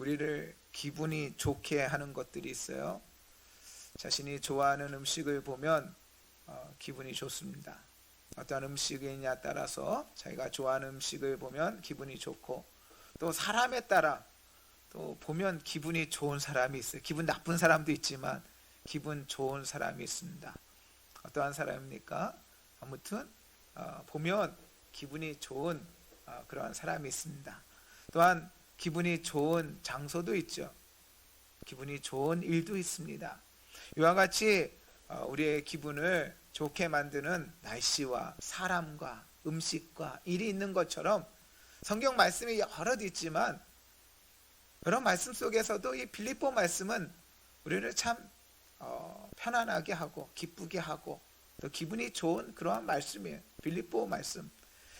우리를 기분이 좋게 하는 것들이 있어요. 자신이 좋아하는 음식을 보면 기분이 좋습니다. 어떤 음식이냐 따라서 자기가 좋아하는 음식을 보면 기분이 좋고, 또 사람에 따라 또 보면 기분이 좋은 사람이 있어요. 기분 나쁜 사람도 있지만 기분 좋은 사람이 있습니다. 어떠한 사람입니까? 아무튼 보면 기분이 좋은 그러한 사람이 있습니다. 또한 기분이 좋은 장소도 있죠. 기분이 좋은 일도 있습니다. 이와 같이 우리의 기분을 좋게 만드는 날씨와 사람과 음식과 일이 있는 것처럼 성경 말씀이 여러 있지만, 그런 말씀 속에서도 이 빌립보 말씀은 우리를 참 편안하게 하고 기쁘게 하고 또 기분이 좋은 그러한 말씀이에요. 빌립보 말씀.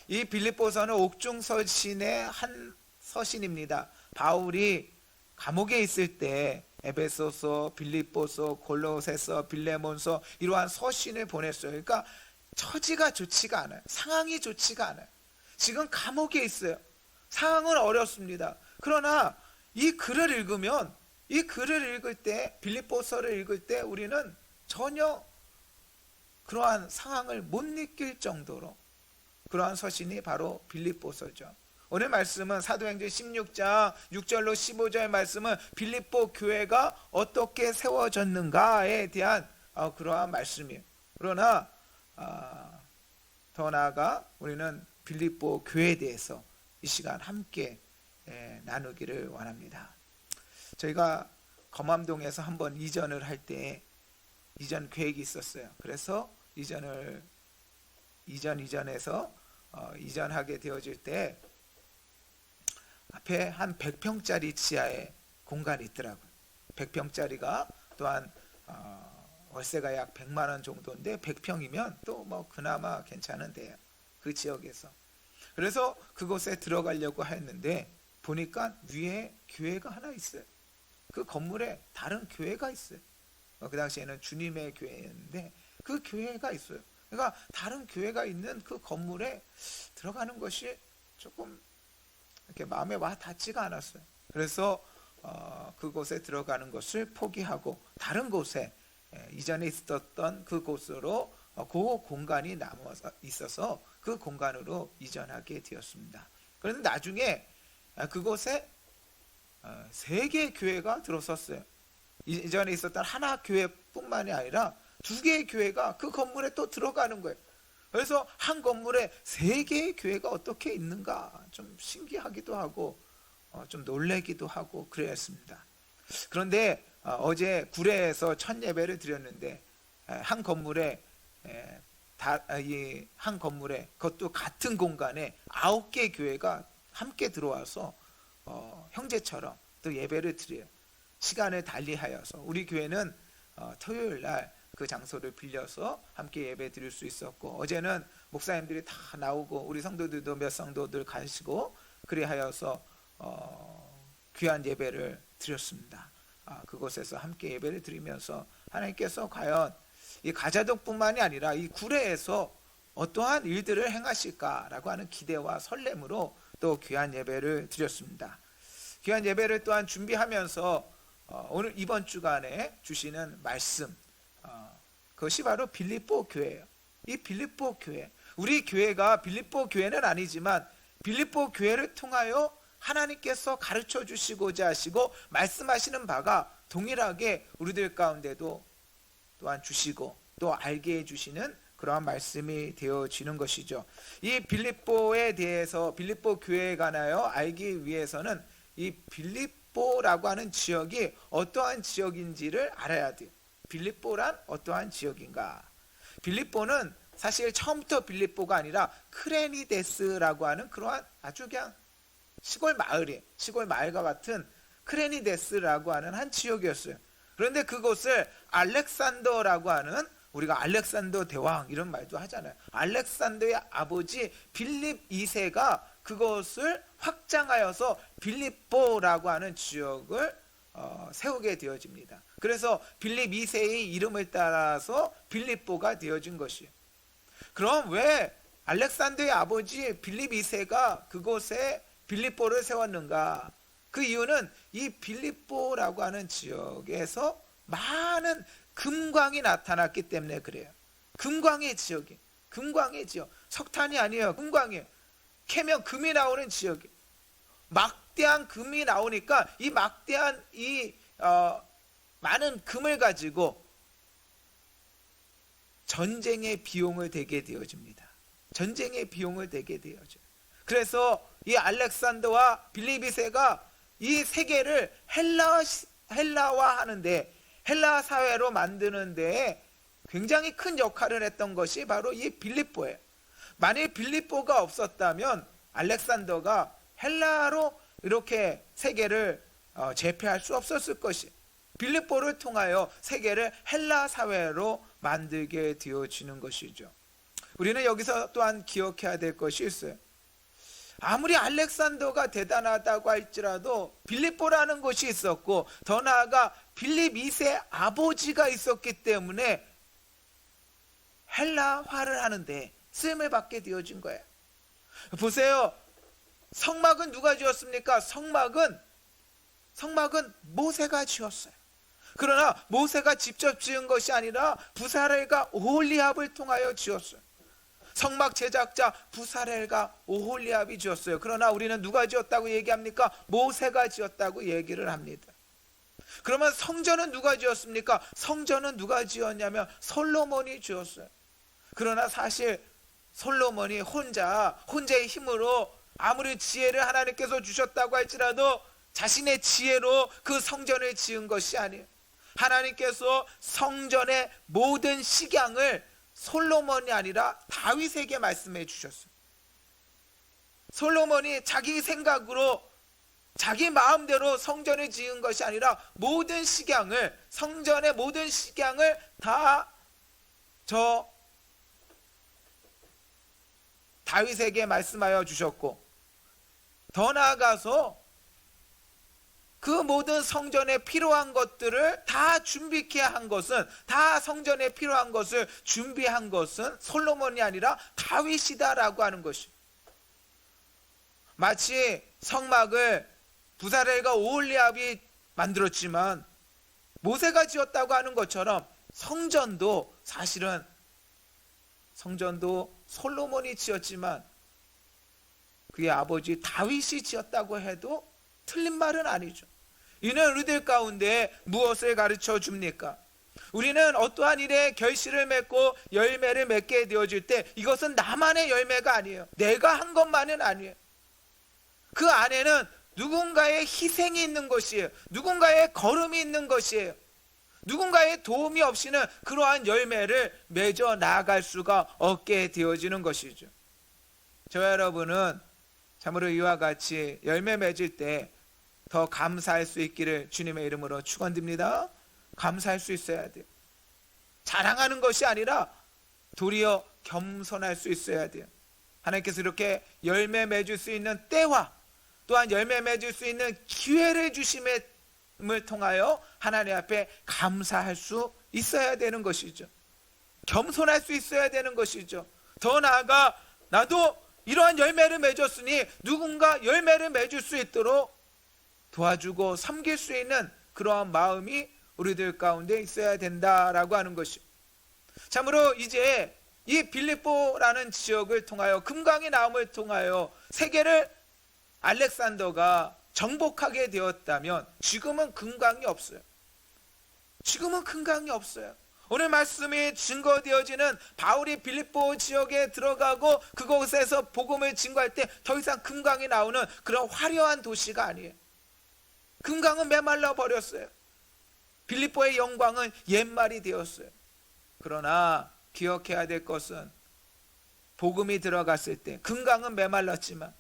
이 빌립보서는 옥중서신의 한 서신입니다. 바울이 감옥에 있을 때 에베소서, 빌립보서, 골로새서, 빌레몬서 이러한 서신을 보냈어요. 그러니까 처지가 좋지가 않아요. 상황이 좋지가 않아요. 지금 감옥에 있어요. 상황은 어렵습니다. 그러나 이 글을 읽으면, 이 글을 읽을 때, 빌립보서를 읽을 때 우리는 전혀 그러한 상황을 못 느낄 정도로 그러한 서신이 바로 빌립보서죠. 오늘 말씀은 사도행전 16장 6절로 15절 말씀은 빌립보 교회가 어떻게 세워졌는가에 대한 그러한 말씀이에요. 그러나 더 나아가 우리는 빌립보 교회에 대해서 이 시간 함께 나누기를 원합니다. 저희가 검암동에서 한번 이전을 할 때 이전 계획이 있었어요. 그래서 이전에서 이전하게 되어질 때 앞에 한 100평짜리 지하에 공간이 있더라고요. 100평짜리가 또한 월세가 약 100만 원 정도인데 100평이면 또 뭐 그나마 괜찮은데요. 그 지역에서. 그래서 그곳에 들어가려고 했는데 보니까 위에 교회가 하나 있어요. 그 건물에 다른 교회가 있어요. 그 당시에는 주님의 교회였는데 그 교회가 있어요. 그러니까 다른 교회가 있는 그 건물에 들어가는 것이 조금 이렇게 마음에 와 닿지가 않았어요. 그래서 그곳에 들어가는 것을 포기하고 다른 곳에 이전에 있었던 그 곳으로 그 공간이 남아 있어서 그 공간으로 이전하게 되었습니다. 그런데 나중에 그곳에 3개의 교회가 들어섰어요. 이전에 있었던 하나 교회뿐만이 아니라 2개의 교회가 그 건물에 또 들어가는 거예요. 그래서 한 건물에 3개의 교회가 어떻게 있는가 좀 신기하기도 하고 좀 놀래기도 하고 그랬습니다. 그런데 어제 구례에서 첫 예배를 드렸는데 한 건물에 한 건물에 그것도 같은 공간에 9개 교회가 함께 들어와서 형제처럼 또 예배를 드려요. 시간을 달리하여서 우리 교회는 토요일 날 그 장소를 빌려서 함께 예배 드릴 수 있었고, 어제는 목사님들이 다 나오고 우리 성도들도 몇 성도들 가시고 그리하여서 귀한 예배를 드렸습니다. 그곳에서 함께 예배를 드리면서 하나님께서 과연 이 가자독뿐만이 아니라 이 구례에서 어떠한 일들을 행하실까라고 하는 기대와 설렘으로 또 귀한 예배를 드렸습니다. 귀한 예배를 또한 준비하면서 오늘 이번 주간에 주시는 말씀, 그것이 바로 빌립보 교회예요. 이 빌립보 교회, 우리 교회가 빌립보 교회는 아니지만 빌립보 교회를 통하여 하나님께서 가르쳐 주시고자 하시고 말씀하시는 바가 동일하게 우리들 가운데도 또한 주시고 또 알게 해주시는 그러한 말씀이 되어지는 것이죠. 이 빌립보에 대해서, 빌립보 교회에 관하여 알기 위해서는 이 빌립보라고 하는 지역이 어떠한 지역인지를 알아야 돼요. 빌립보란 어떠한 지역인가? 빌립보는 사실 처음부터 빌립보가 아니라 크레니데스라고 하는 그러한 아주 그냥 시골 마을이에요. 시골 마을과 같은 크레니데스라고 하는 한 지역이었어요. 그런데 그곳을 알렉산더라고 하는, 우리가 알렉산더 대왕 이런 말도 하잖아요. 알렉산더의 아버지 빌립 2세가 그것을 확장하여서 빌립보라고 하는 지역을 세우게 되어집니다. 그래서 빌립 2세의 이름을 따라서 빌립보가 되어진 것이에요. 그럼 왜 알렉산더의 아버지 빌립 2세가 그곳에 빌립보를 세웠는가? 그 이유는 이 빌립보라고 하는 지역에서 많은 금광이 나타났기 때문에 그래요. 금광의 지역이, 금광의 지역, 석탄이 아니에요. 금광이에요. 캐면 금이 나오는 지역이, 막대한 금이 나오니까 이 막대한 많은 금을 가지고 전쟁의 비용을 대게 되어집니다. 전쟁의 비용을 대게 되어져요. 그래서 이 알렉산더와 빌립2세가 이 세계를 헬라화하는데, 헬라 사회로 만드는 데에 굉장히 큰 역할을 했던 것이 바로 이 빌립보예요. 만일 빌립보가 없었다면 알렉산더가 헬라로 이렇게 세계를 제패할 수 없었을 것이, 빌립보를 통하여 세계를 헬라 사회로 만들게 되어지는 것이죠. 우리는 여기서 또한 기억해야 될 것이 있어요. 아무리 알렉산더가 대단하다고 할지라도 빌립보라는 곳이 있었고, 더 나아가 빌립 2세 아버지가 있었기 때문에 헬라화를 하는데 쓰임을 받게 되어진 거예요. 보세요. 성막은 누가 지었습니까? 성막은 모세가 지었어요. 그러나 모세가 직접 지은 것이 아니라 부사렐과 오홀리압을 통하여 지었어요. 성막 제작자 부사렐과 오홀리압이 지었어요. 그러나 우리는 누가 지었다고 얘기합니까? 모세가 지었다고 얘기를 합니다. 그러면 성전은 누가 지었습니까? 성전은 누가 지었냐면 솔로몬이 지었어요. 그러나 사실 솔로몬이 혼자의 힘으로 아무리 지혜를 하나님께서 주셨다고 할지라도 자신의 지혜로 그 성전을 지은 것이 아니에요. 하나님께서 성전의 모든 식양을 솔로몬이 아니라 다윗에게 말씀해 주셨어요. 솔로몬이 자기 생각으로, 자기 마음대로 성전을 지은 것이 아니라 모든 식양을, 성전의 모든 식양을 다 다윗에게 말씀하여 주셨고, 더 나아가서 그 모든 성전에 필요한 것들을 다 준비케 한 것은, 다 성전에 필요한 것을 준비한 것은 솔로몬이 아니라 다윗이다라고 하는 것이, 마치 성막을 부사렐과 오홀리압이 만들었지만 모세가 지었다고 하는 것처럼 성전도 사실은 솔로몬이 지었지만 그의 아버지 다윗이 지었다고 해도 틀린 말은 아니죠. 이는 우리들 가운데 무엇을 가르쳐 줍니까? 우리는 어떠한 일에 결실을 맺고 열매를 맺게 되어질 때 이것은 나만의 열매가 아니에요. 내가 한 것만은 아니에요. 그 안에는 누군가의 희생이 있는 것이에요. 누군가의 걸음이 있는 것이에요. 누군가의 도움이 없이는 그러한 열매를 맺어 나아갈 수가 없게 되어지는 것이죠. 저와 여러분은 참으로 이와 같이 열매 맺을 때 더 감사할 수 있기를 주님의 이름으로 축원드립니다. 감사할 수 있어야 돼요. 자랑하는 것이 아니라 도리어 겸손할 수 있어야 돼요. 하나님께서 이렇게 열매 맺을 수 있는 때와 또한 열매 맺을 수 있는 기회를 주심을 통하여 하나님 앞에 감사할 수 있어야 되는 것이죠. 겸손할 수 있어야 되는 것이죠. 더 나아가 나도 이러한 열매를 맺었으니 누군가 열매를 맺을 수 있도록 도와주고 섬길 수 있는 그러한 마음이 우리들 가운데 있어야 된다라고 하는 것이, 참으로 이제 이 빌립보라는 지역을 통하여, 금강의 나옴을 통하여 세계를 알렉산더가 정복하게 되었다면 지금은 금강이 없어요. 지금은 금강이 없어요. 오늘 말씀이 증거되어지는 바울이 빌립보 지역에 들어가고 그곳에서 복음을 증거할 때 더 이상 금강이 나오는 그런 화려한 도시가 아니에요. 금강은 메말라 버렸어요. 빌립보의 영광은 옛말이 되었어요. 그러나 기억해야 될 것은 복음이 들어갔을 때, 금강은 메말랐지만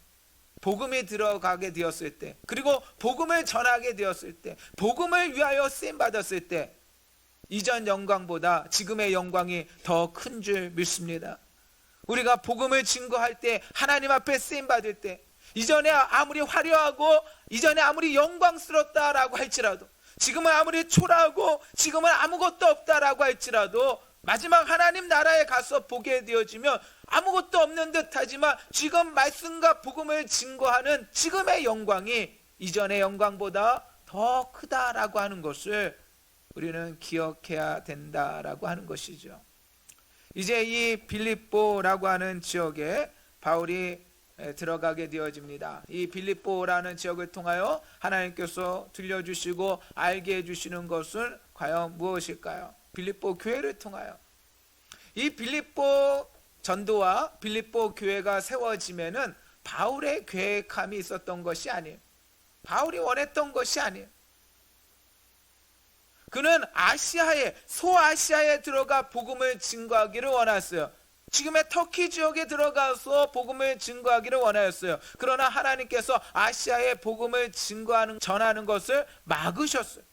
복음이 들어가게 되었을 때, 그리고 복음을 전하게 되었을 때, 복음을 위하여 쓰임받았을 때 이전 영광보다 지금의 영광이 더 큰 줄 믿습니다. 우리가 복음을 증거할 때, 하나님 앞에 쓰임받을 때, 이전에 아무리 화려하고 이전에 아무리 영광스럽다라고 할지라도, 지금은 아무리 초라하고 지금은 아무것도 없다라고 할지라도 마지막 하나님 나라에 가서 보게 되어지면 아무것도 없는 듯 하지만 지금 말씀과 복음을 증거하는 지금의 영광이 이전의 영광보다 더 크다라고 하는 것을 우리는 기억해야 된다라고 하는 것이죠. 이제 이 빌립보라고 하는 지역에 바울이 들어가게 되어집니다. 이 빌립보라는 지역을 통하여 하나님께서 들려주시고 알게 해주시는 것은 과연 무엇일까요? 빌립보 교회를 통하여. 이 빌립보 전도와 빌립보 교회가 세워지면은 바울의 계획함이 있었던 것이 아니에요. 바울이 원했던 것이 아니에요. 그는 아시아에, 소아시아에 들어가 복음을 증거하기를 원했어요. 지금의 터키 지역에 들어가서 복음을 증거하기를 원하였어요. 그러나 하나님께서 아시아에 복음을 전하는 것을 막으셨어요.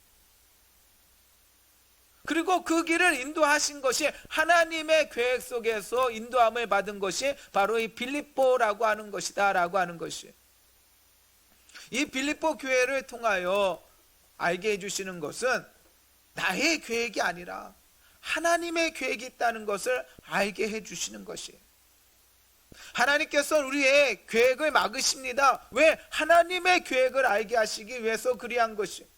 그리고 그 길을 인도하신 것이 하나님의 계획 속에서 인도함을 받은 것이 바로 이 빌립보라고 하는 것이다 라고 하는 것이, 이 빌립보 교회를 통하여 알게 해주시는 것은 나의 계획이 아니라 하나님의 계획이 있다는 것을 알게 해주시는 것이에요. 하나님께서 우리의 계획을 막으십니다. 왜? 하나님의 계획을 알게 하시기 위해서 그리한 것이에요.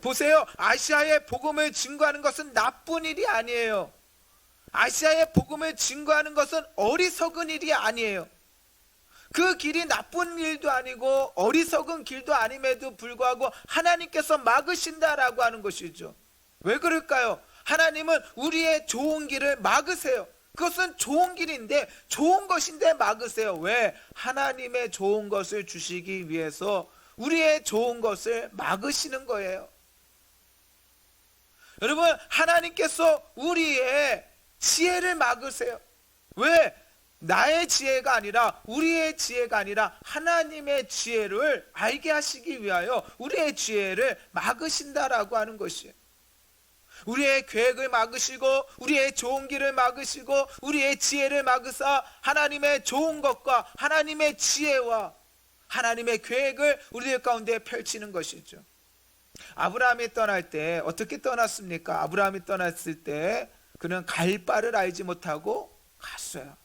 보세요. 아시아에 복음을 증거하는 것은 나쁜 일이 아니에요. 아시아에 복음을 증거하는 것은 어리석은 일이 아니에요. 그 길이 나쁜 일도 아니고 어리석은 길도 아님에도 불구하고 하나님께서 막으신다라고 하는 것이죠. 왜 그럴까요? 하나님은 우리의 좋은 길을 막으세요. 그것은 좋은 길인데, 좋은 것인데 막으세요. 왜? 하나님의 좋은 것을 주시기 위해서 우리의 좋은 것을 막으시는 거예요. 여러분, 하나님께서 우리의 지혜를 막으세요. 왜? 나의 지혜가 아니라, 우리의 지혜가 아니라 하나님의 지혜를 알게 하시기 위하여 우리의 지혜를 막으신다라고 하는 것이에요. 우리의 계획을 막으시고 우리의 좋은 길을 막으시고 우리의 지혜를 막으사 하나님의 좋은 것과 하나님의 지혜와 하나님의 계획을 우리들 가운데 펼치는 것이죠. 아브라함이 떠날 때 어떻게 떠났습니까? 아브라함이 떠났을 때 그는 갈 바를 알지 못하고 갔어요.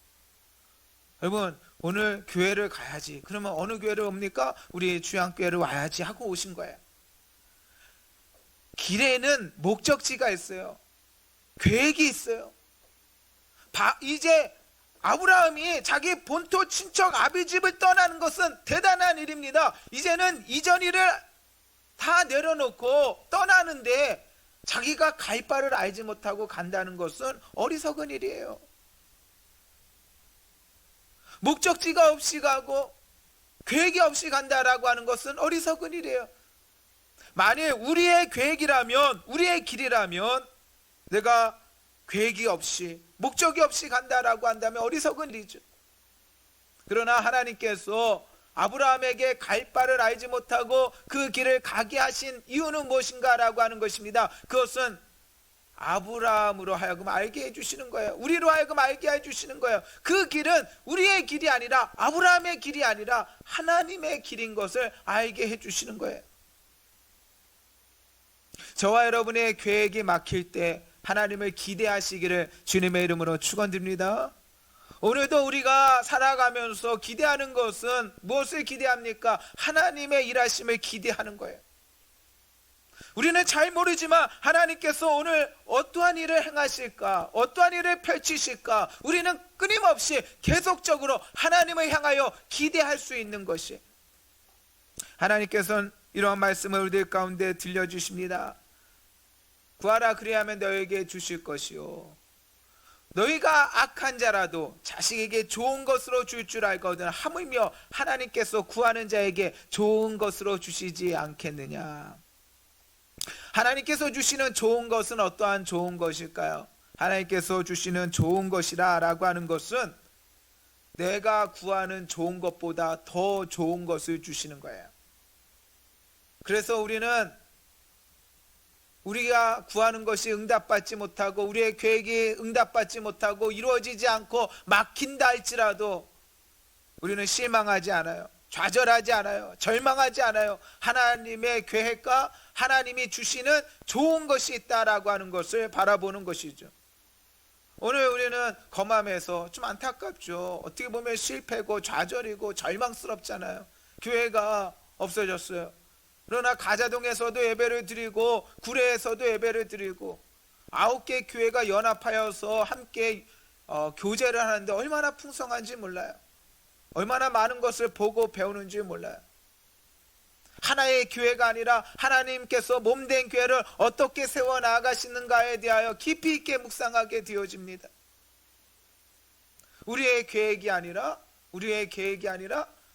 여러분, 오늘 교회를 가야지. 그러면 어느 교회를 옵니까? 우리 주양교회를 와야지 하고 오신 거예요. 길에는 목적지가 있어요. 계획이 있어요. 이제 아브라함이 자기 본토 친척 아비집을 떠나는 것은 대단한 일입니다. 이제는 이전 일을 다 내려놓고 떠나는데 자기가 갈 바를 알지 못하고 간다는 것은 어리석은 일이에요. 목적지가 없이 가고 계획이 없이 간다라고 하는 것은 어리석은 일이에요. 만일 우리의 계획이라면, 우리의 길이라면 내가 계획이 없이 목적이 없이 간다라고 한다면 어리석은 일이죠. 그러나 하나님께서 아브라함에게 갈 바를 알지 못하고 그 길을 가게 하신 이유는 무엇인가라고 하는 것입니다. 그것은 아브라함으로 하여금 알게 해주시는 거예요. 우리로 하여금 알게 해주시는 거예요. 그 길은 우리의 길이 아니라, 아브라함의 길이 아니라 하나님의 길인 것을 알게 해주시는 거예요. 저와 여러분의 계획이 막힐 때 하나님을 기대하시기를 주님의 이름으로 축원드립니다. 오늘도 우리가 살아가면서 기대하는 것은 무엇을 기대합니까? 하나님의 일하심을 기대하는 거예요. 우리는 잘 모르지만 하나님께서 오늘 어떠한 일을 행하실까, 어떠한 일을 펼치실까, 우리는 끊임없이 계속적으로 하나님을 향하여 기대할 수 있는 것이, 하나님께서는 이러한 말씀을 우리들 가운데 들려주십니다. 구하라 그리하면 너에게 주실 것이요, 너희가 악한 자라도 자식에게 좋은 것으로 줄 줄 알거든 하물며 하나님께서 구하는 자에게 좋은 것으로 주시지 않겠느냐. 하나님께서 주시는 좋은 것은 어떠한 좋은 것일까요? 하나님께서 주시는 좋은 것이라 라고 하는 것은 내가 구하는 좋은 것보다 더 좋은 것을 주시는 거예요. 그래서 우리가 구하는 것이 응답받지 못하고 우리의 계획이 응답받지 못하고 이루어지지 않고 막힌다 할지라도 우리는 실망하지 않아요. 좌절하지 않아요. 절망하지 않아요. 하나님의 계획과 하나님이 주시는 좋은 것이 있다라고 하는 것을 바라보는 것이죠. 오늘 우리는 거맘에서 좀 안타깝죠. 어떻게 보면 실패고 좌절이고 절망스럽잖아요. 교회가 없어졌어요. 그러나 가자동에서도 예배를 드리고 구례에서도 예배를 드리고 9개 교회가 연합하여서 함께 교제를 하는데 얼마나 풍성한지 몰라요. 얼마나 많은 것을 보고 배우는지 몰라요. 하나의 교회가 아니라 하나님께서 몸된 교회를 어떻게 세워나가시는가에 대하여 깊이 있게 묵상하게 되어집니다. 우리의 계획이 아니라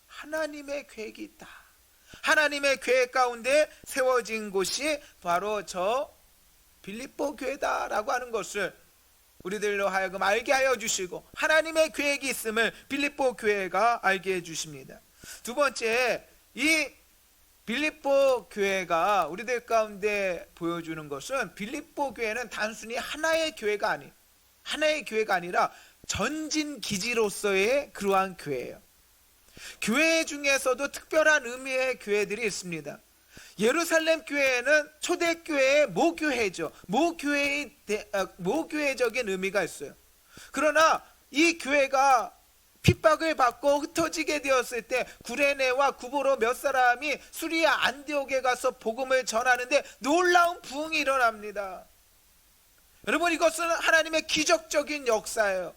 하나님의 계획이 있다. 하나님의 계획 가운데 세워진 곳이 바로 저 빌립보 교회다라고 하는 것을 우리들로 하여금 알게 하여 주시고 하나님의 계획이 있음을 빌립보 교회가 알게 해주십니다. 두 번째, 이 빌립보 교회가 우리들 가운데 보여주는 것은 빌립보 교회는 단순히 하나의 교회가 아니라 전진기지로서의 그러한 교회예요. 교회 중에서도 특별한 의미의 교회들이 있습니다. 예루살렘 교회는 초대교회의 모교회죠. 모교회적인 의미가 있어요. 그러나 이 교회가 핍박을 받고 흩어지게 되었을 때 구레네와 구보로 몇 사람이 수리아 안디옥에 가서 복음을 전하는데 놀라운 부흥이 일어납니다. 여러분, 이것은 하나님의 기적적인 역사예요.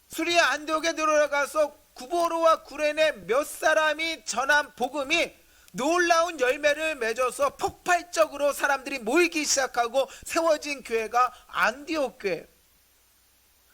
수리아 안디옥에 들어가서 구보로와 구레네 몇 사람이 전한 복음이 놀라운 열매를 맺어서 폭발적으로 사람들이 모이기 시작하고 세워진 교회가 안디옥 교회.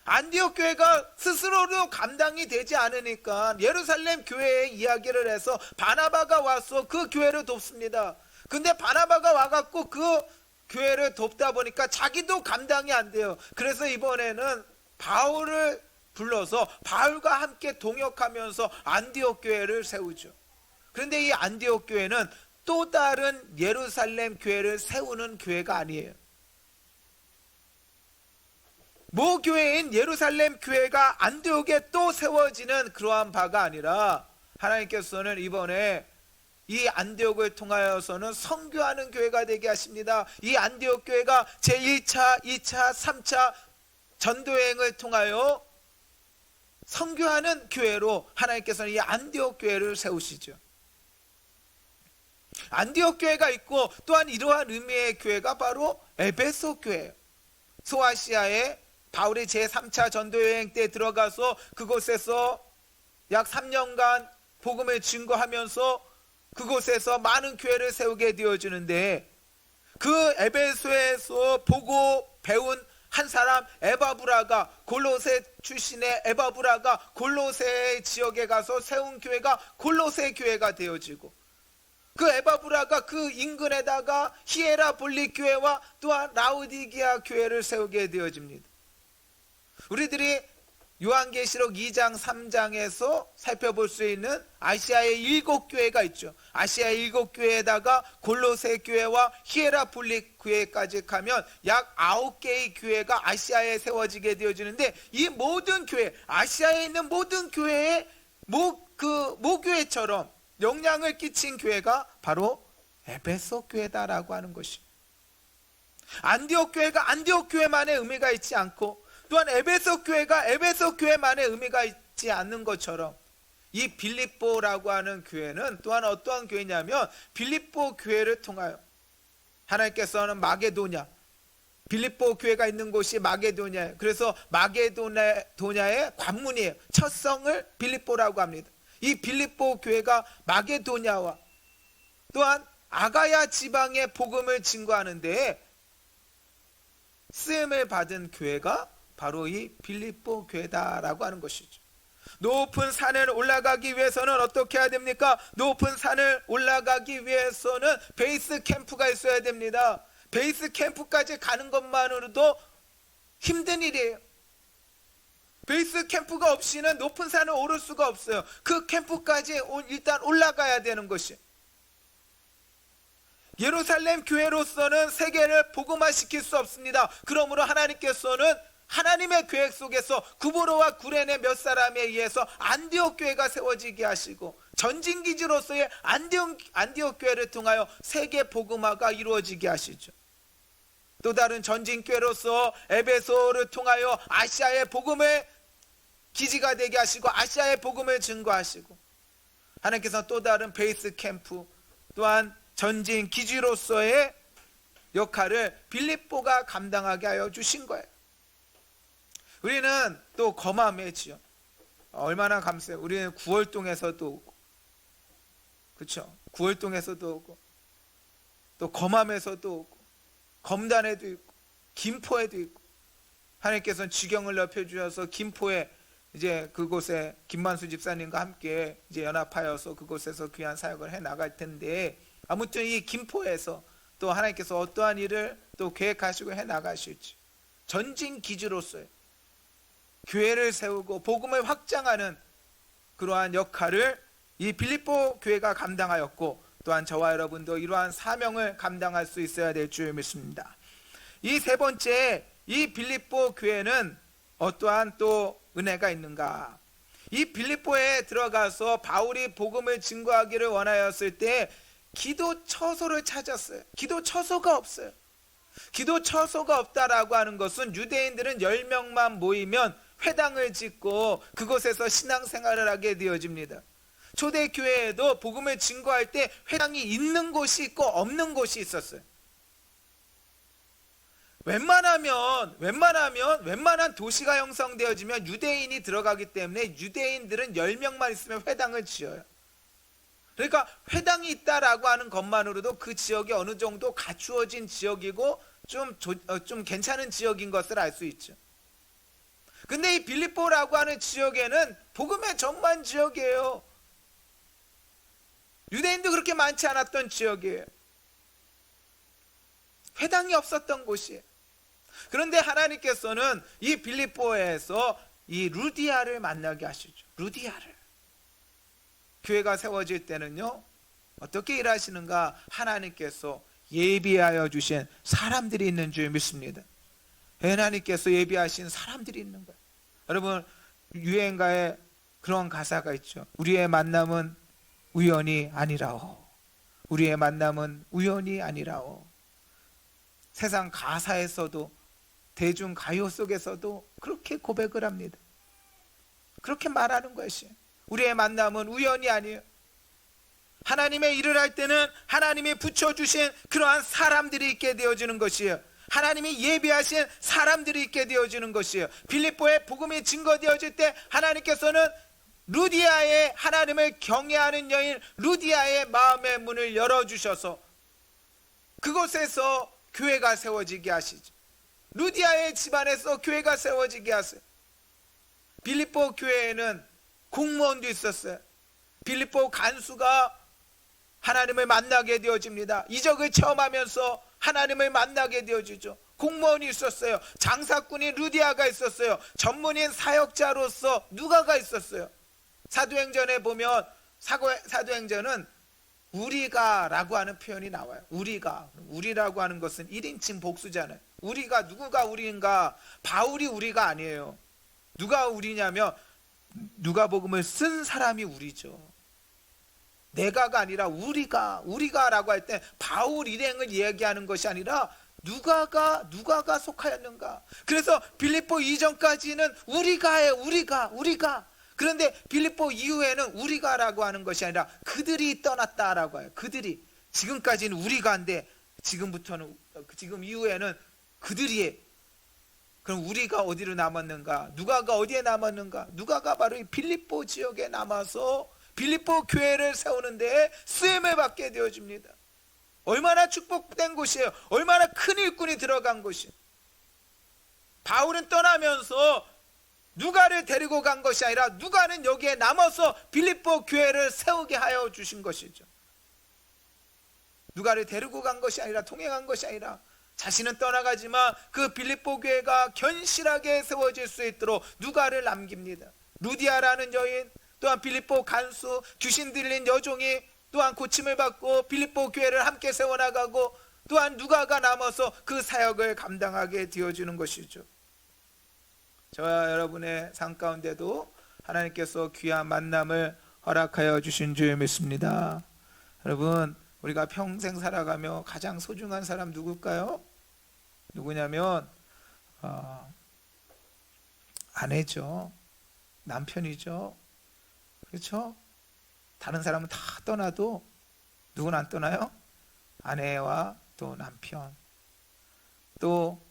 안디옥 교회가 스스로도 감당이 되지 않으니까 예루살렘 교회의 이야기를 해서 바나바가 와서 그 교회를 돕습니다. 근데 바나바가 와갖고 그 교회를 돕다 보니까 자기도 감당이 안 돼요. 그래서 이번에는 바울을 불러서 바울과 함께 동역하면서 안디옥 교회를 세우죠. 그런데 이 안디옥 교회는 또 다른 예루살렘 교회를 세우는 교회가 아니에요. 모교회인 예루살렘 교회가 안디옥에 또 세워지는 그러한 바가 아니라 하나님께서는 이번에 이 안디옥을 통하여서는 선교하는 교회가 되게 하십니다. 이 안디옥 교회가 제1차, 2차, 3차 전도여행을 통하여 선교하는 교회로 하나님께서는 이 안디옥 교회를 세우시죠. 안디옥 교회가 있고 또한 이러한 의미의 교회가 바로 에베소 교회예요. 소아시아에 바울이 제3차 전도여행 때 들어가서 그곳에서 약 3년간 복음을 증거하면서 그곳에서 많은 교회를 세우게 되어지는데 그 에베소에서 보고 배운 한 사람 에바브라가 골로새 출신의 에바브라가 골로새 지역에 가서 세운 교회가 골로새 교회가 되어지고 그 에바브라가 그 인근에다가 히에라볼리 교회와 또한 라우디게아 교회를 세우게 되어집니다. 우리들이 요한계시록 2장 3장에서 살펴볼 수 있는 아시아의 7교회가 있죠. 아시아의 7교회에다가 골로새 교회와 히에라폴리 교회까지 가면 약 9개의 교회가 아시아에 세워지게 되어지는데 이 모든 교회, 아시아에 있는 모든 교회의 모교회처럼 영향을 끼친 교회가 바로 에베소 교회다라고 하는 것입니다. 안디옥 교회가 안디옥 교회만의 의미가 있지 않고 또한 에베소 교회가 에베소 교회만의 의미가 있지 않는 것처럼 이 빌립보라고 하는 교회는 또한 어떠한 교회냐면 빌립보 교회를 통하여 하나님께서는 마게도냐, 빌립보 교회가 있는 곳이 마게도냐예요. 그래서 마게도냐의 관문이에요. 첫 성을 빌립보라고 합니다. 이 빌립보 교회가 마게도냐와 또한 아가야 지방의 복음을 증거하는 데에 쓰임을 받은 교회가 바로 이 빌립보 교회다라고 하는 것이죠. 높은 산을 올라가기 위해서는 어떻게 해야 됩니까? 높은 산을 올라가기 위해서는 베이스 캠프가 있어야 됩니다. 베이스 캠프까지 가는 것만으로도 힘든 일이에요. 베이스 캠프가 없이는 높은 산을 오를 수가 없어요. 그 캠프까지 일단 올라가야 되는 것이. 예루살렘 교회로서는 세계를 복음화시킬 수 없습니다. 그러므로 하나님께서는 하나님의 계획 속에서 구보로와 구레네 몇 사람에 의해서 안디옥 교회가 세워지게 하시고 전진기지로서의 안디옥 교회를 통하여 세계 복음화가 이루어지게 하시죠. 또 다른 전진교회로서 에베소를 통하여 아시아의 복음의 기지가 되게 하시고 아시아의 복음을 증거하시고 하나님께서 또 다른 베이스 캠프, 또한 전진 기지로서의 역할을 빌립보가 감당하게 하여 주신 거예요. 우리는 또 거마매지요. 얼마나 감사해요. 우리는 구월동에서도 오고, 그렇죠? 구월동에서도 오고, 또 거맘에서도 오고, 검단에도 있고, 김포에도 있고, 하나님께서는 지경을 넓혀주셔서 김포에 이제 그곳에 김만수 집사님과 함께 이제 연합하여서 그곳에서 귀한 사역을 해 나갈 텐데, 아무튼 이 김포에서 또 하나님께서 어떠한 일을 또 계획하시고 해 나가실지 전진 기지로서의 교회를 세우고 복음을 확장하는 그러한 역할을 이 빌립보 교회가 감당하였고, 또한 저와 여러분도 이러한 사명을 감당할 수 있어야 될 줄 믿습니다. 이 세 번째, 이 빌립보 교회는 어떠한 또 은혜가 있는가? 이 빌립보에 들어가서 바울이 복음을 증거하기를 원하였을 때 기도 처소를 찾았어요. 기도 처소가 없어요. 기도 처소가 없다라고 하는 것은 유대인들은 10명만 모이면 회당을 짓고 그곳에서 신앙생활을 하게 되어집니다. 초대교회에도 복음을 증거할 때 회당이 있는 곳이 있고 없는 곳이 있었어요. 웬만한 도시가 형성되어지면 유대인이 들어가기 때문에 유대인들은 10명만 있으면 회당을 지어요. 그러니까 회당이 있다라고 하는 것만으로도 그 지역이 어느 정도 갖추어진 지역이고 좀 괜찮은 지역인 것을 알 수 있죠. 근데 이 빌립보라고 하는 지역에는 복음의 전만 지역이에요. 유대인도 그렇게 많지 않았던 지역이에요. 회당이 없었던 곳이에요. 그런데 하나님께서는 이 빌립보에서 이 루디아를 만나게 하시죠. 루디아를. 교회가 세워질 때는요, 어떻게 일하시는가? 하나님께서 예비하여 주신 사람들이 있는 줄 믿습니다. 하나님께서 예비하신 사람들이 있는 거예요. 여러분, 유행가에 그런 가사가 있죠. 우리의 만남은 우연이 아니라오. 우리의 만남은 우연이 아니라오. 세상 가사에서도 대중 가요 속에서도 그렇게 고백을 합니다. 그렇게 말하는 것이 우리의 만남은 우연이 아니에요. 하나님의 일을 할 때는 하나님이 붙여주신 그러한 사람들이 있게 되어지는 것이에요. 하나님이 예비하신 사람들이 있게 되어지는 것이에요. 빌립보에 복음이 증거되어질 때 하나님께서는 루디아의 하나님을 경외하는 여인 루디아의 마음의 문을 열어주셔서 그곳에서 교회가 세워지게 하시죠. 루디아의 집안에서 교회가 세워지게 하세요. 빌립보 교회에는 공무원도 있었어요. 빌립보 간수가 하나님을 만나게 되어집니다. 이적을 체험하면서 하나님을 만나게 되어지죠. 공무원이 있었어요. 장사꾼이 루디아가 있었어요. 전문인 사역자로서 누가가 있었어요. 사도행전에 보면 사도행전은 우리가라고 하는 표현이 나와요. 우리라고 하는 것은 1인칭 복수잖아요. 우리가 누구가 우리인가? 바울이 우리가 아니에요. 누가 우리냐면 누가복음을 쓴 사람이 우리죠. 내가가 아니라 우리가라고 할 때 바울 일행을 이야기하는 것이 아니라 누가가 속하였는가. 그래서 빌립보 이전까지는 우리가예요. 우리가. 그런데 빌립보 이후에는 우리가라고 하는 것이 아니라 그들이 떠났다라고 해요. 그들이. 지금까지는 우리가인데 지금 이후에는 그들이. 그럼 우리가 어디로 남았는가? 누가가 어디에 남았는가? 누가가 바로 이 빌립보 지역에 남아서 빌립보 교회를 세우는데 쓰임을 받게 되어집니다. 얼마나 축복된 곳이에요. 얼마나 큰 일꾼이 들어간 곳이에요. 바울은 떠나면서 누가를 데리고 간 것이 아니라 누가는 여기에 남아서 빌립보 교회를 세우게 하여 주신 것이죠. 누가를 데리고 간 것이 아니라 통행한 것이 아니라 자신은 떠나가지만 그 빌립보 교회가 견실하게 세워질 수 있도록 누가를 남깁니다. 루디아라는 여인, 또한 빌립보 간수, 귀신 들린 여종이 또한 고침을 받고 빌립보 교회를 함께 세워나가고 또한 누가가 남아서 그 사역을 감당하게 되어지는 것이죠. 저와 여러분의 삶 가운데도 하나님께서 귀한 만남을 허락하여 주신 줄 믿습니다. 여러분, 우리가 평생 살아가며 가장 소중한 사람 누굴까요? 누구냐면 아내죠. 남편이죠. 그렇죠? 다른 사람은 다 떠나도 누구는 안 떠나요? 아내와 또 남편, 또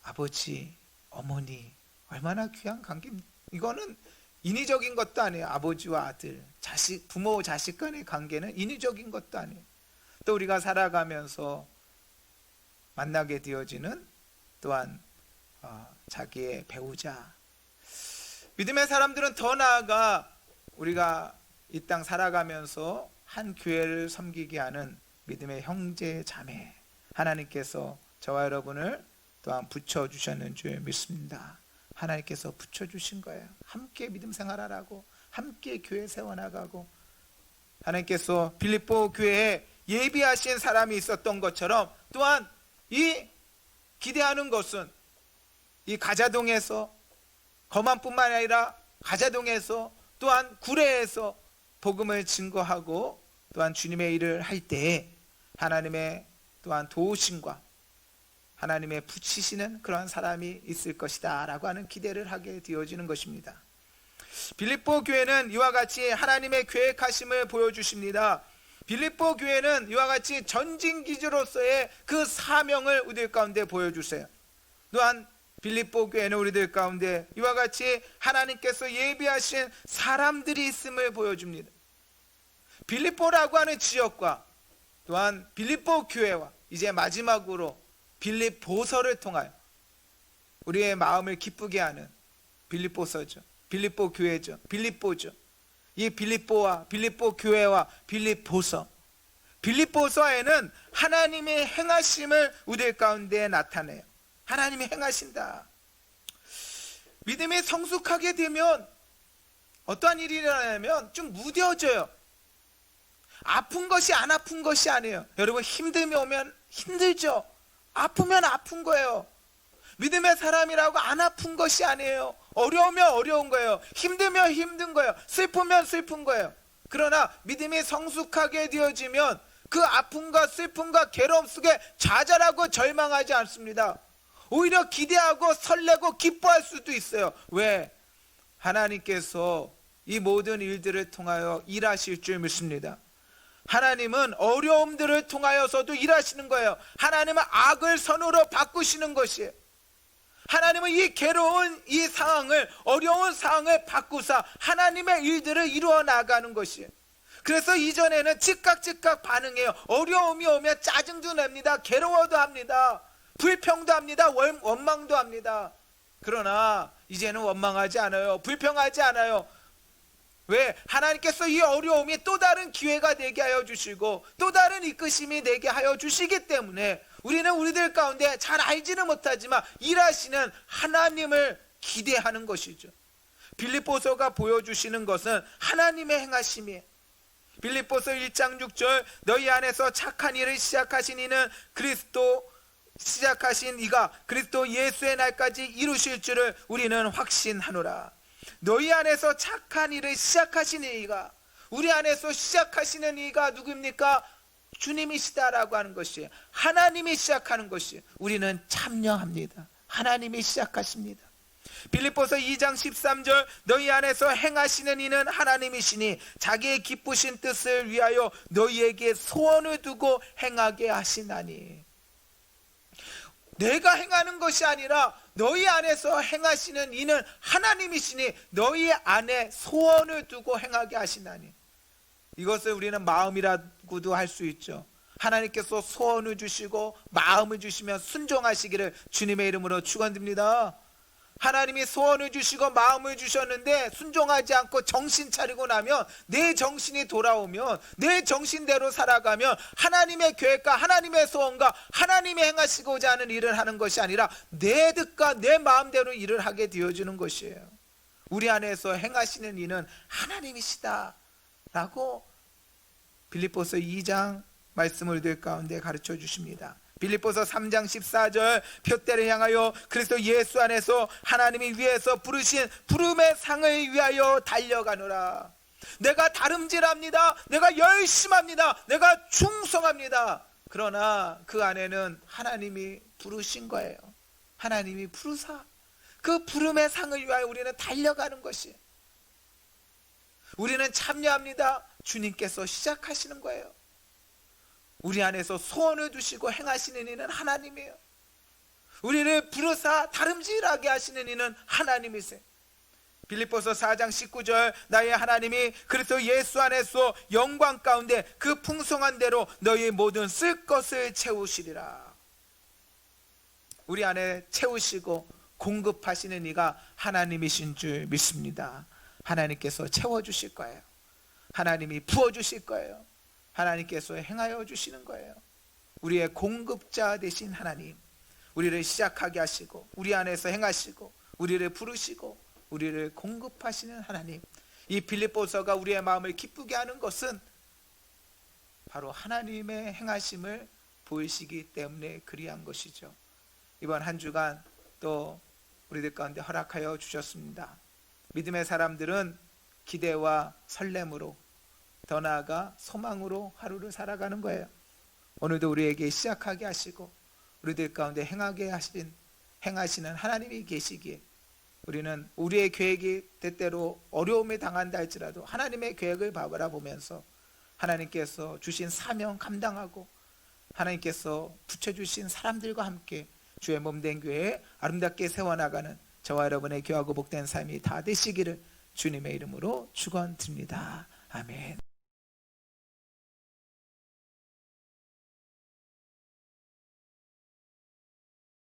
아버지, 어머니, 얼마나 귀한 관계입니다. 이거는 인위적인 것도 아니에요. 아버지와 아들, 자식, 부모 자식 간의 관계는 인위적인 것도 아니에요. 또 우리가 살아가면서 만나게 되어지는 또한 자기의 배우자, 믿음의 사람들은 더 나아가 우리가 이 땅 살아가면서 한 교회를 섬기게 하는 믿음의 형제 자매, 하나님께서 저와 여러분을 또한 붙여주셨는 줄 믿습니다. 하나님께서 붙여주신 거예요. 함께 믿음 생활하라고, 함께 교회 세워나가고. 하나님께서 빌립보 교회에 예비하신 사람이 있었던 것처럼 또한 이 기대하는 것은 이 가자동에서, 거만뿐만 아니라 가자동에서 또한 구례에서 복음을 증거하고 또한 주님의 일을 할 때에 하나님의 또한 도우심과 하나님의 붙이시는 그러한 사람이 있을 것이다 라고 하는 기대를 하게 되어지는 것입니다. 빌립보 교회는 이와 같이 하나님의 계획하심을 보여주십니다. 빌립보 교회는 이와 같이 전진기지로서의 그 사명을 우리들 가운데 보여주세요. 또한 빌립보 교회는 우리들 가운데 이와 같이 하나님께서 예비하신 사람들이 있음을 보여줍니다. 빌립보라고 하는 지역과 또한 빌립보 교회와 이제 마지막으로 빌립보서를 통하여 우리의 마음을 기쁘게 하는 빌립보서죠. 빌립보 교회죠. 빌립보죠. 이 빌립보와 빌립보 교회와 빌립보서, 빌립보서에는 하나님의 행하심을 우리들 가운데 나타내요. 하나님이 행하신다. 믿음이 성숙하게 되면 어떠한 일이 일어나냐면 좀 무뎌져요. 아픈 것이 안 아픈 것이 아니에요. 여러분, 힘듦이 오면 힘들죠. 아프면 아픈 거예요. 믿음의 사람이라고 안 아픈 것이 아니에요. 어려우면 어려운 거예요. 힘들면 힘든 거예요. 슬프면 슬픈 거예요. 그러나 믿음이 성숙하게 되어지면 그 아픔과 슬픔과 괴로움 속에 좌절하고 절망하지 않습니다. 오히려 기대하고 설레고 기뻐할 수도 있어요. 왜? 하나님께서 이 모든 일들을 통하여 일하실 줄 믿습니다. 하나님은 어려움들을 통하여서도 일하시는 거예요. 하나님은 악을 선으로 바꾸시는 것이에요. 하나님은 이 괴로운 이 상황을, 어려운 상황을 바꾸사 하나님의 일들을 이루어 나가는 것이에요. 그래서 이전에는 즉각 반응해요. 어려움이 오면 짜증도 냅니다. 괴로워도 합니다. 불평도 합니다. 원망도 합니다. 그러나 이제는 원망하지 않아요. 불평하지 않아요. 왜? 하나님께서 이 어려움이 또 다른 기회가 되게 하여 주시고 또 다른 이끄심이 되게 하여 주시기 때문에 우리는 우리들 가운데 잘 알지는 못하지만 일하시는 하나님을 기대하는 것이죠. 빌립보서가 보여주시는 것은 하나님의 행하심이에요. 빌립보서 1장 6절, 너희 안에서 착한 일을 시작하신 이는 시작하신 이가 그리스도 예수의 날까지 이루실 줄을 우리는 확신하노라. 너희 안에서 착한 일을 시작하시는 이가, 우리 안에서 시작하시는 이가 누구입니까? 주님이시다라고 하는 것이, 하나님이 시작하는 것이, 우리는 참여합니다. 하나님이 시작하십니다. 빌립보서 2장 13절, 너희 안에서 행하시는 이는 하나님이시니 자기의 기쁘신 뜻을 위하여 너희에게 소원을 두고 행하게 하시나니. 내가 행하는 것이 아니라 너희 안에서 행하시는 이는 하나님이시니 너희 안에 소원을 두고 행하게 하시나니. 이것을 우리는 마음이라고도 할 수 있죠. 하나님께서 소원을 주시고 마음을 주시면 순종하시기를 주님의 이름으로 축원드립니다. 하나님이 소원을 주시고 마음을 주셨는데 순종하지 않고 정신 차리고 나면, 내 정신이 돌아오면, 내 정신대로 살아가면 하나님의 계획과 하나님의 소원과 하나님이 행하시고자 하는 일을 하는 것이 아니라 내 뜻과 내 마음대로 일을 하게 되어지는 것이에요. 우리 안에서 행하시는 이는 하나님이시다 라고 빌립보서 2장 말씀을 들 가운데 가르쳐 주십니다. 빌립보서 3장 14절, 표대를 향하여 그리스도 예수 안에서 하나님이 위에서 부르신 부름의 상을 위하여 달려가노라. 내가 다름질합니다. 내가 열심합니다. 내가 충성합니다. 그러나 그 안에는 하나님이 부르신 거예요. 하나님이 부르사 그 부름의 상을 위하여 우리는 달려가는 것이, 우리는 참여합니다. 주님께서 시작하시는 거예요. 우리 안에서 소원을 두시고 행하시는 이는 하나님이에요. 우리를 부르사 다름질하게 하시는 이는 하나님이세요. 빌립보서 4장 19절 나의 하나님이 그리스도 예수 안에서 영광 가운데 그 풍성한 대로 너희 모든 쓸 것을 채우시리라. 우리 안에 채우시고 공급하시는 이가 하나님이신 줄 믿습니다. 하나님께서 채워주실 거예요. 하나님이 부어주실 거예요. 하나님께서 행하여 주시는 거예요. 우리의 공급자 되신 하나님, 우리를 시작하게 하시고 우리 안에서 행하시고 우리를 부르시고 우리를 공급하시는 하나님, 이 빌립보서가 우리의 마음을 기쁘게 하는 것은 바로 하나님의 행하심을 보이시기 때문에 그리한 것이죠. 이번 한 주간 또 우리들 가운데 허락하여 주셨습니다. 믿음의 사람들은 기대와 설렘으로, 더 나아가 소망으로 하루를 살아가는 거예요. 오늘도 우리에게 시작하게 하시고 우리들 가운데 행하시는 하나님이 계시기에 우리는 우리의 계획이 때때로 어려움에 당한다 할지라도 하나님의 계획을 바라보면서 하나님께서 주신 사명 감당하고 하나님께서 붙여주신 사람들과 함께 주의 몸된 교회에 아름답게 세워나가는 저와 여러분의 귀하고 복된 삶이 다 되시기를 주님의 이름으로 축원드립니다. 아멘.